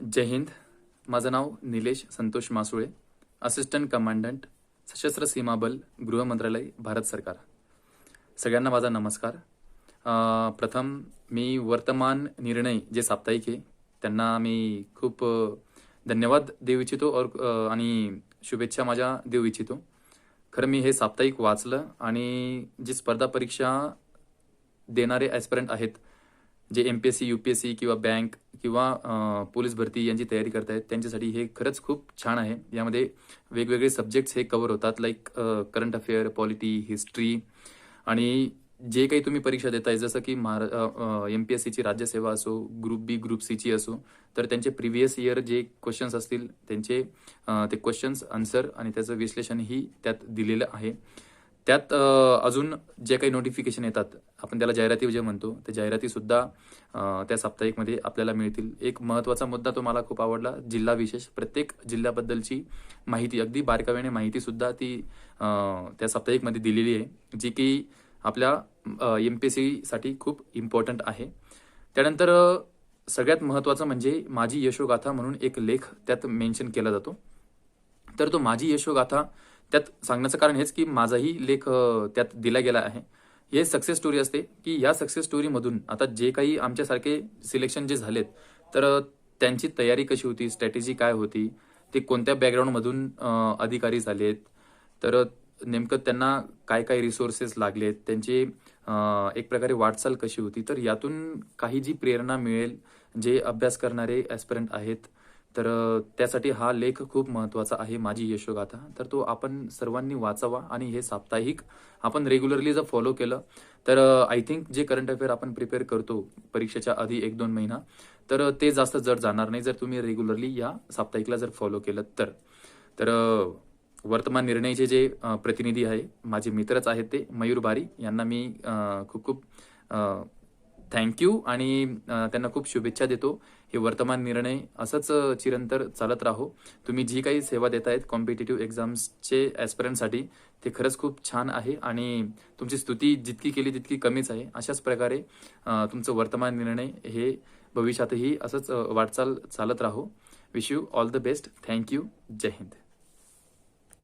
जय हिंद. माझं नाव Nilesh Santosh Masule, assistant commandant, सशस्त्र सीमा बल, गृह मंत्रालय, भारत सरकार. सगळ्यांना माझा नमस्कार. प्रथम मी वर्तमान निर्णय जे साप्ताहिक आहे त्यांना मी खूप धन्यवाद देऊ इच्छितो आणि शुभेच्छा माझ्या देऊ इच्छितो. खरं मी हे साप्ताहिक वाचलं आणि जी स्पर्धा परीक्षा देणारे ॲस्पिरंट आहेत, जे MPSC UPSC किंवा बँक किंवा पोलीस भरती यांची तयारी करतायत, त्यांच्यासाठी हे खरंच खूप छान आहे. यामध्ये वेगवेगळे सब्जेक्ट्स हे कव्हर होतात, like current affair, polity, history. आणि जे काही तुम्ही परीक्षा देताय, जसं की MPSCची राज्यसेवा असो, ग्रुप बी, ग्रुप सीची असो, तर त्यांचे प्रिव्हियस इयर जे क्वेश्चन्स असतील त्यांचे ते क्वेश्चन्स, आन्सर आणि त्याचं विश्लेषणही त्यात दिलेलं आहे. त्यात अजून जे काही नोटिफिकेशन येतात, आपण त्याला जाहिराती जे म्हणतो, ते जाहिराती सुद्धा त्या साप्ताहिकमध्ये आपल्याला मिळतील. एक महत्त्वाचा मुद्दा तो मला खूप आवडला, जिल्हा विशेष. प्रत्येक जिल्ह्याबद्दलची माहिती, अगदी बारकाव्याने माहिती सुद्धा ती त्या साप्ताहिकमध्ये दिलेली आहे, जी की आपल्या MPSC साठी खूप इम्पॉर्टंट आहे. त्यानंतर सगळ्यात महत्त्वाचं म्हणजे माझी यशोगाथा म्हणून एक लेख त्यात मेन्शन केला जातो. तर तो माझी यशोगाथा त्यात सांगण्याचं कारण हेच की माझाही लेख त्यात दिला गेला आहे. हे सक्सेस स्टोरी असते की या सक्सेस स्टोरीमधून आता जे काही आमच्यासारखे सिलेक्शन जे झालेत, तर त्यांची तयारी कशी होती, स्ट्रॅटेजी काय होती, ते कोणत्या बॅकग्राऊंडमधून अधिकारी झालेत, तर नेमकं त्यांना काय काय रिसोर्सेस लागलेत, त्यांचे एक प्रकारे वाटचाल कशी होती. तर यातून काही जी प्रेरणा मिळेल, जे अभ्यास करणारे ॲस्पिरंट आहेत, तर त्यासाठी हा लेख खूप महत्त्वाचा आहे, माझी यशोगाथा. तर तो आपण सर्वांनी वाचावा आणि हे साप्ताहिक आपण रेग्युलरली जर फॉलो केलं, तर आय थिंक जे करंट अफेअर आपण प्रिपेअर करतो परीक्षेच्या आधी 1-2 महिना, तर ते जास्त जड जाणार नाही जर तुम्ही रेग्युलरली या साप्ताहिकला जर फॉलो केलं तर. तर वर्तमान निर्णयचे जे प्रतिनिधी आहे, माझे मित्रच आहेत, ते मयूर बारी यांना मी खूप खूप थँक्यू आणि त्यांना खूप शुभेच्छा देतो. हे वर्तमान निर्णय असंच चिरंतर चालत राहो. तुम्ही जी काही सेवा देतायत कॉम्पिटिटिव्ह एक्झाम्सचे ॲस्पिरंटसाठी, ते खरंच खूप छान आहे आणि तुमची स्तुती जितकी केली तितकी कमीच आहे. अशाच प्रकारे तुमचं वर्तमान निर्णय हे भविष्यातही असंच वाटचाल चालत राहो. Wish you all the best. Thank you. जय हिंद.